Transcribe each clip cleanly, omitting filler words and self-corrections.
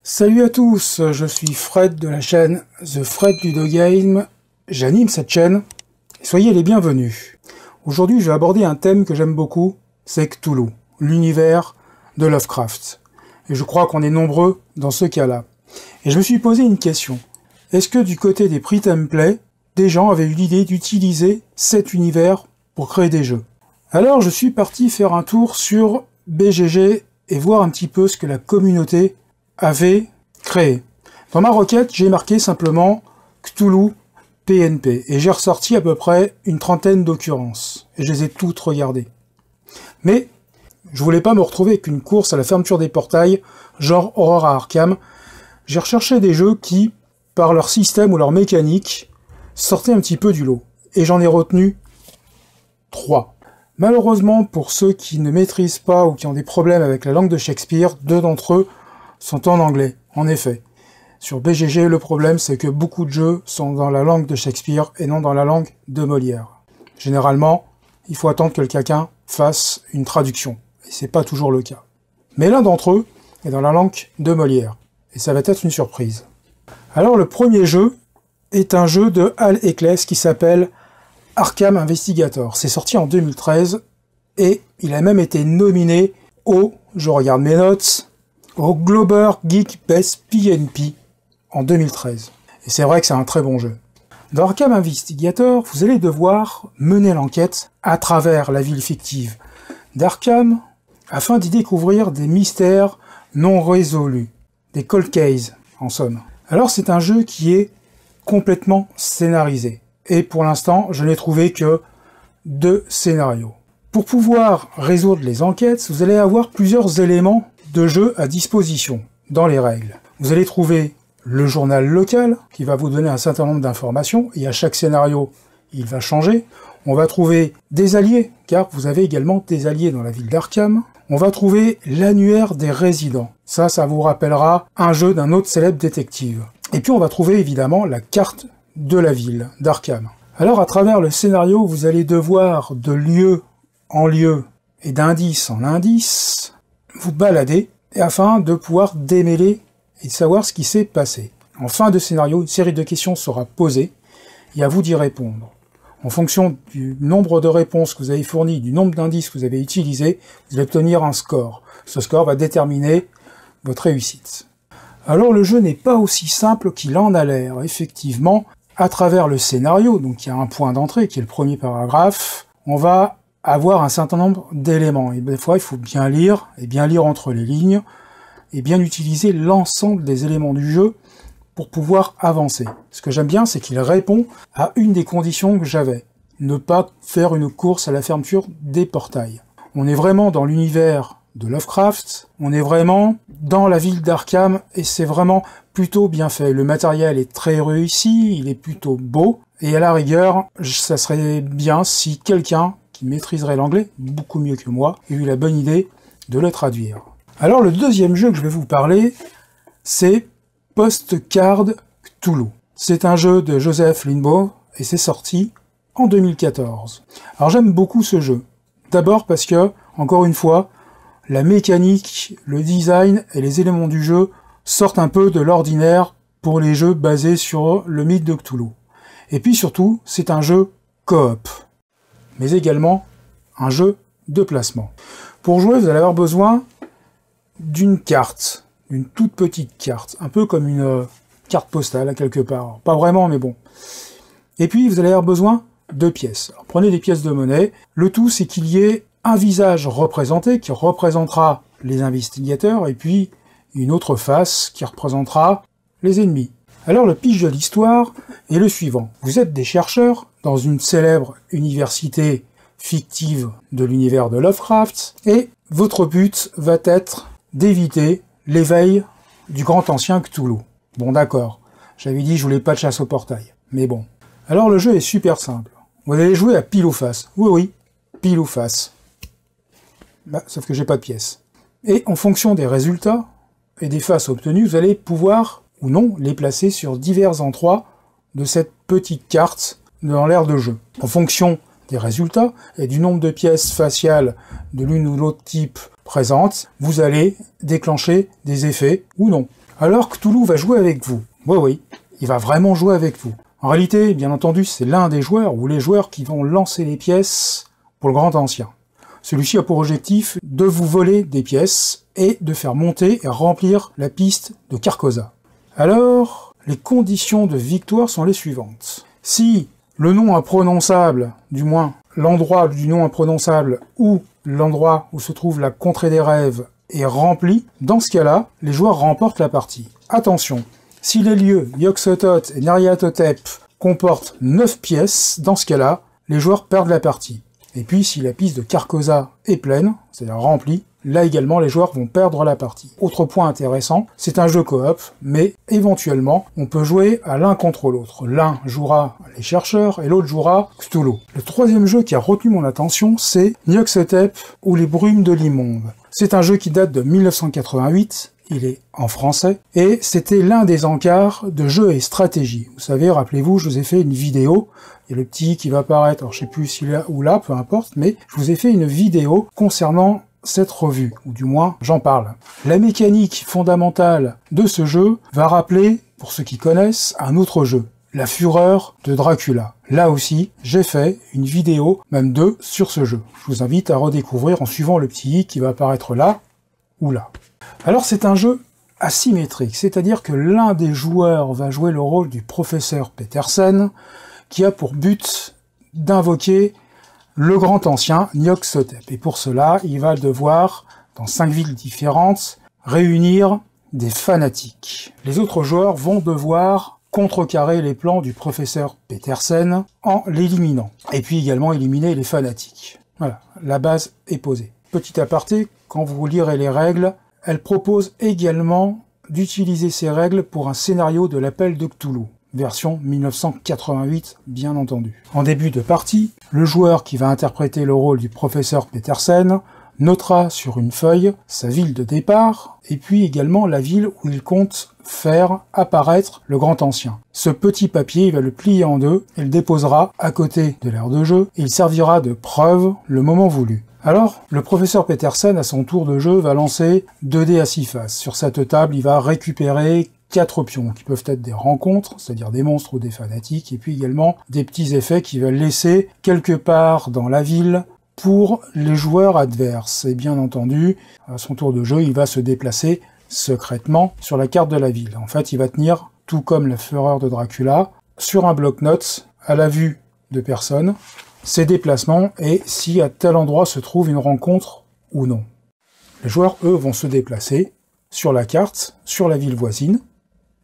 Salut à tous, je suis Fred de la chaîne The Fred Ludo Game. J'anime cette chaîne, et soyez les bienvenus. Aujourd'hui, je vais aborder un thème que j'aime beaucoup, c'est Cthulhu, l'univers de Lovecraft. Et je crois qu'on est nombreux dans ce cas-là. Et je me suis posé une question. Est-ce que du côté des prix Templay, des gens avaient eu l'idée d'utiliser cet univers pour créer des jeux? Alors je suis parti faire un tour sur BGG et voir un petit peu ce que la communauté avait créé. Dans ma requête, j'ai marqué simplement Cthulhu PNP et j'ai ressorti à peu près une trentaine d'occurrences et je les ai toutes regardées. Mais je voulais pas me retrouver avec une course à la fermeture des portails, genre Horror à Arkham. J'ai recherché des jeux qui, par leur système ou leur mécanique, sortaient un petit peu du lot. Et j'en ai retenu 3. Malheureusement, pour ceux qui ne maîtrisent pas ou qui ont des problèmes avec la langue de Shakespeare, 2 d'entre eux sont en anglais, en effet. Sur BGG, le problème, c'est que beaucoup de jeux sont dans la langue de Shakespeare et non dans la langue de Molière. Généralement, il faut attendre que quelqu'un fasse une traduction, et c'est pas toujours le cas. Mais l'un d'entre eux est dans la langue de Molière, et ça va être une surprise. Alors le premier jeu est un jeu de Hal Eccles qui s'appelle Arkham Investigator. C'est sorti en 2013, et il a même été nominé au, je regarde mes notes, au Global Geek Best PNP en 2013. Et c'est vrai que c'est un très bon jeu. Dans Arkham Investigator, vous allez devoir mener l'enquête à travers la ville fictive d'Arkham afin d'y découvrir des mystères non résolus, des cold cases en somme. Alors c'est un jeu qui est complètement scénarisé. Et pour l'instant, je n'ai trouvé que 2 scénarios. Pour pouvoir résoudre les enquêtes, vous allez avoir plusieurs éléments de jeu à disposition dans les règles. Vous allez trouver le journal local qui va vous donner un certain nombre d'informations et à chaque scénario il va changer. On va trouver des alliés car vous avez également des alliés dans la ville d'Arkham. On va trouver l'annuaire des résidents. Ça vous rappellera un jeu d'un autre célèbre détective. Et puis on va trouver évidemment la carte de la ville d'Arkham. Alors à travers le scénario, vous allez devoir de lieu en lieu et d'indice en indice vous balader afin de pouvoir démêler et de savoir ce qui s'est passé. En fin de scénario, une série de questions sera posée et à vous d'y répondre. En fonction du nombre de réponses que vous avez fournies, du nombre d'indices que vous avez utilisés, vous allez obtenir un score. Ce score va déterminer votre réussite. Alors le jeu n'est pas aussi simple qu'il en a l'air. Effectivement, à travers le scénario, donc il y a un point d'entrée qui est le premier paragraphe, on va avoir un certain nombre d'éléments. Et des fois, il faut bien lire, et bien lire entre les lignes, et bien utiliser l'ensemble des éléments du jeu pour pouvoir avancer. Ce que j'aime bien, c'est qu'il répond à une des conditions que j'avais. Ne pas faire une course à la fermeture des portails. On est vraiment dans l'univers de Lovecraft, on est vraiment dans la ville d'Arkham, et c'est vraiment plutôt bien fait. Le matériel est très réussi, il est plutôt beau, et à la rigueur, ça serait bien si quelqu'un qui maîtriserait l'anglais beaucoup mieux que moi ait eu la bonne idée de le traduire. Alors le deuxième jeu que je vais vous parler, c'est Postcard Cthulhu. C'est un jeu de Joseph Limbaugh, et c'est sorti en 2014. Alors j'aime beaucoup ce jeu. D'abord parce que, encore une fois, la mécanique, le design et les éléments du jeu sortent un peu de l'ordinaire pour les jeux basés sur le mythe de Cthulhu. Et puis surtout, c'est un jeu coop, mais également un jeu de placement. Pour jouer, vous allez avoir besoin d'une carte, une toute petite carte, un peu comme une carte postale à quelque part. Pas vraiment, mais bon. Et puis, vous allez avoir besoin de pièces. Alors, prenez des pièces de monnaie. Le tout, c'est qu'il y ait un visage représenté qui représentera les investigateurs, et puis une autre face qui représentera les ennemis. Alors le pitch de l'histoire est le suivant. Vous êtes des chercheurs dans une célèbre université fictive de l'univers de Lovecraft, et votre but va être d'éviter l'éveil du grand ancien Cthulhu. Bon d'accord, j'avais dit que je voulais pas de chasse au portail, mais bon. Alors le jeu est super simple. Vous allez jouer à pile ou face. Oui, pile ou face. Bah, sauf que j'ai pas de pièces. Et en fonction des résultats et des faces obtenues, vous allez pouvoir, ou non, les placer sur divers endroits de cette petite carte dans l'aire de jeu. En fonction des résultats et du nombre de pièces faciales de l'une ou l'autre type présentes, vous allez déclencher des effets ou non. Alors Cthulhu va jouer avec vous. Oui, il va vraiment jouer avec vous. En réalité, bien entendu, c'est l'un des joueurs ou les joueurs qui vont lancer les pièces pour le grand ancien. Celui-ci a pour objectif de vous voler des pièces et de faire monter et remplir la piste de Carcosa. Alors, les conditions de victoire sont les suivantes. Si le nom imprononçable, du moins l'endroit du nom imprononçable ou l'endroit où se trouve la contrée des rêves est rempli, dans ce cas-là, les joueurs remportent la partie. Attention, si les lieux Yog-Sothoth et Nyarlathotep comportent 9 pièces, dans ce cas-là, les joueurs perdent la partie. Et puis, si la piste de Carcosa est pleine, c'est-à-dire remplie, là également, les joueurs vont perdre la partie. Autre point intéressant, c'est un jeu coop, mais éventuellement, on peut jouer à l'un contre l'autre. L'un jouera les chercheurs et l'autre jouera Cthulhu. Le troisième jeu qui a retenu mon attention, c'est Nyarlathotep ou les brumes de l'immonde. C'est un jeu qui date de 1988, il est en français, et c'était l'un des encarts de jeux et stratégie. Vous savez, rappelez-vous, je vous ai fait une vidéo, il y a le petit qui va apparaître, alors je sais plus s'il est là ou là, peu importe, mais je vous ai fait une vidéo concernant cette revue, ou du moins j'en parle. La mécanique fondamentale de ce jeu va rappeler, pour ceux qui connaissent, un autre jeu, La Fureur de Dracula. Là aussi, j'ai fait une vidéo, même deux, sur ce jeu. Je vous invite à redécouvrir en suivant le petit i qui va apparaître là ou là. Alors c'est un jeu asymétrique, c'est-à-dire que l'un des joueurs va jouer le rôle du professeur Petersen, qui a pour but d'invoquer le grand ancien Nyarlathotep. Et pour cela, il va devoir, dans 5 villes différentes, réunir des fanatiques. Les autres joueurs vont devoir contrecarrer les plans du professeur Petersen en l'éliminant. Et puis également éliminer les fanatiques. Voilà, la base est posée. Petit aparté, quand vous lirez les règles, elle propose également d'utiliser ces règles pour un scénario de l'appel de Cthulhu. Version 1988, bien entendu. En début de partie, le joueur qui va interpréter le rôle du professeur Petersen notera sur une feuille sa ville de départ, et puis également la ville où il compte faire apparaître le grand ancien. Ce petit papier, il va le plier en deux, et le déposera à côté de l'aire de jeu, et il servira de preuve le moment voulu. Alors, le professeur Petersen, à son tour de jeu, va lancer 2 dés à 6 faces. Sur cette table, il va récupérer 4 pions, qui peuvent être des rencontres, c'est-à-dire des monstres ou des fanatiques, et puis également des petits effets qui veulent laisser quelque part dans la ville pour les joueurs adverses. Et bien entendu, à son tour de jeu, il va se déplacer secrètement sur la carte de la ville. En fait, il va tenir, tout comme la Fureur de Dracula, sur un bloc-notes, à la vue de personne, ses déplacements et si à tel endroit se trouve une rencontre ou non. Les joueurs, eux, vont se déplacer sur la carte, sur la ville voisine,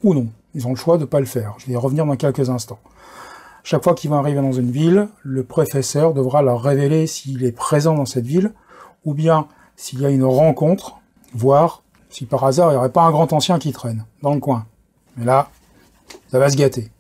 ou non. Ils ont le choix de ne pas le faire. Je vais y revenir dans quelques instants. Chaque fois qu'ils vont arriver dans une ville, le professeur devra leur révéler s'il est présent dans cette ville, ou bien s'il y a une rencontre, voire si par hasard il n'y aurait pas un grand ancien qui traîne dans le coin. Mais là, ça va se gâter.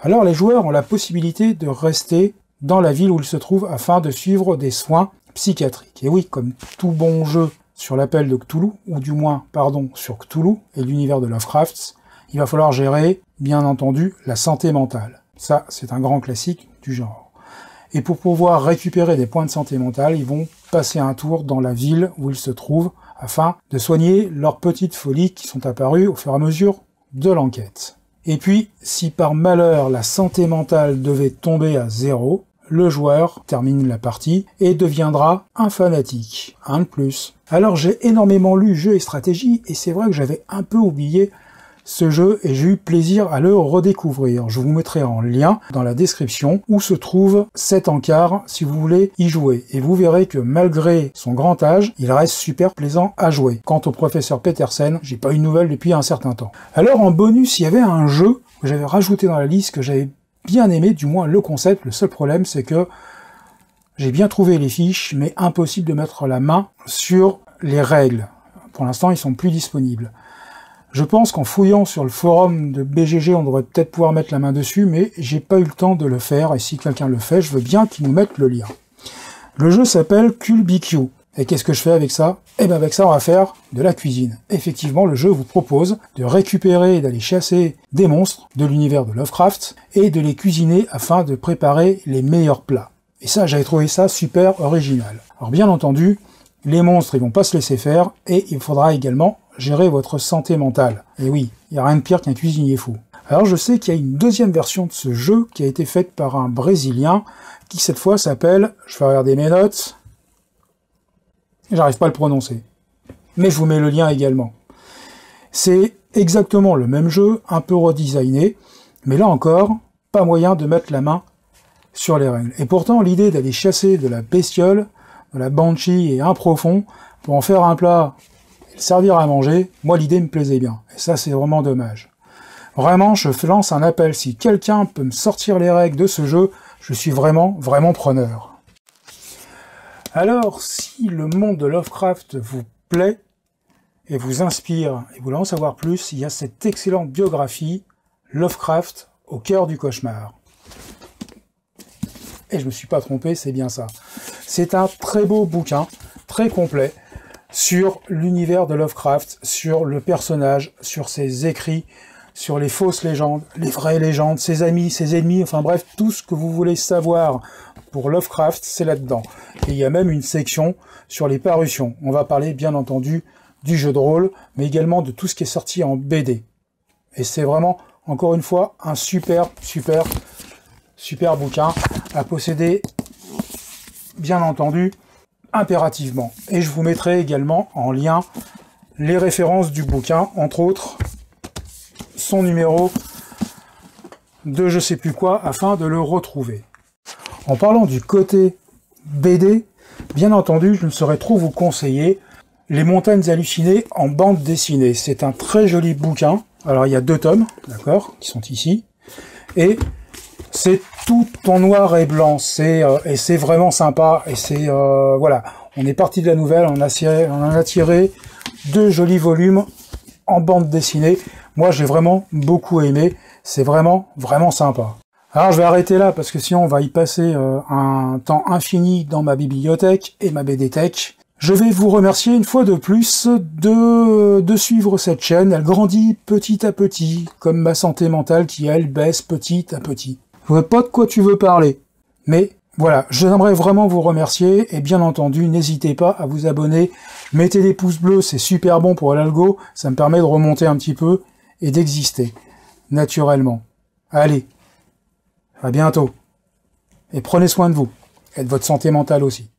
Alors les joueurs ont la possibilité de rester dans la ville où ils se trouvent afin de suivre des soins psychiatriques. Et oui, comme tout bon jeu sur l'appel de Cthulhu, ou du moins, pardon, sur Cthulhu et l'univers de Lovecraft, il va falloir gérer, bien entendu, la santé mentale. Ça, c'est un grand classique du genre. Et pour pouvoir récupérer des points de santé mentale, ils vont passer un tour dans la ville où ils se trouvent afin de soigner leurs petites folies qui sont apparues au fur et à mesure de l'enquête. Et puis, si par malheur la santé mentale devait tomber à 0, le joueur termine la partie et deviendra un fanatique, un de plus. Alors j'ai énormément lu jeux et stratégies et c'est vrai que j'avais un peu oublié ce jeu et j'ai eu plaisir à le redécouvrir. Je vous mettrai en lien dans la description où se trouve cet encart si vous voulez y jouer. Et vous verrez que malgré son grand âge, il reste super plaisant à jouer. Quant au professeur Petersen, j'ai pas eu de nouvelles depuis un certain temps. Alors en bonus, il y avait un jeu que j'avais rajouté dans la liste que j'avais bien aimé, du moins le concept. Le seul problème, c'est que j'ai bien trouvé les fiches, mais impossible de mettre la main sur les règles. Pour l'instant, ils sont plus disponibles. Je pense qu'en fouillant sur le forum de BGG, on devrait peut-être pouvoir mettre la main dessus, mais j'ai pas eu le temps de le faire, et si quelqu'un le fait, je veux bien qu'il nous mette le lien. Le jeu s'appelle CulBQ. Et qu'est-ce que je fais avec ça? Eh bien avec ça, on va faire de la cuisine. Effectivement, le jeu vous propose de récupérer et d'aller chasser des monstres de l'univers de Lovecraft, et de les cuisiner afin de préparer les meilleurs plats. Et ça, j'avais trouvé ça super original. Alors bien entendu, les monstres, ils vont pas se laisser faire, et il faudra également gérer votre santé mentale. Et oui, il n'y a rien de pire qu'un cuisinier fou. Alors je sais qu'il y a une deuxième version de ce jeu qui a été faite par un Brésilien, qui cette fois s'appelle, je vais regarder mes notes, j'arrive pas à le prononcer, mais je vous mets le lien également. C'est exactement le même jeu, un peu redesigné, mais là encore, pas moyen de mettre la main sur les règles. Et pourtant, l'idée d'aller chasser de la bestiole, de la banshee et un profond, pour en faire un plat et le servir à manger, moi l'idée me plaisait bien. Et ça, c'est vraiment dommage. Vraiment, je lance un appel. Si quelqu'un peut me sortir les règles de ce jeu, je suis vraiment preneur. Alors, si le monde de Lovecraft vous plaît et vous inspire et vous voulez en savoir plus, il y a cette excellente biographie, Lovecraft au cœur du cauchemar. Et je me suis pas trompé, c'est bien ça. C'est un très beau bouquin, très complet, sur l'univers de Lovecraft, sur le personnage, sur ses écrits, sur les fausses légendes, les vraies légendes, ses amis, ses ennemis, enfin bref, tout ce que vous voulez savoir pour Lovecraft, c'est là-dedans. Et il y a même une section sur les parutions. On va parler bien entendu du jeu de rôle, mais également de tout ce qui est sorti en BD. Et c'est vraiment, encore une fois, un super bouquin à posséder, bien entendu, impérativement. Et je vous mettrai également en lien les références du bouquin, entre autres son numéro de je sais plus quoi, afin de le retrouver. En parlant du côté BD, bien entendu, je ne saurais trop vous conseiller Les Montagnes Hallucinées en bande dessinée. C'est un très joli bouquin. Alors il y a 2 tomes, d'accord, qui sont ici, et c'est tout en noir et blanc. Et c'est vraiment sympa. Et c'est voilà, on est parti de la nouvelle, on en a tiré 2 jolis volumes en bande dessinée. Moi, j'ai vraiment beaucoup aimé. C'est vraiment sympa. Alors, je vais arrêter là, parce que sinon, on va y passer un temps infini dans ma bibliothèque et ma BDtech. Je vais vous remercier une fois de plus de suivre cette chaîne. Elle grandit petit à petit, comme ma santé mentale qui, elle, baisse petit à petit. Je vois pas de quoi tu veux parler. Mais voilà, j'aimerais vraiment vous remercier, et bien entendu, n'hésitez pas à vous abonner. Mettez des pouces bleus, c'est super bon pour l'algo, ça me permet de remonter un petit peu et d'exister, naturellement. Allez, à bientôt. Et prenez soin de vous, et de votre santé mentale aussi.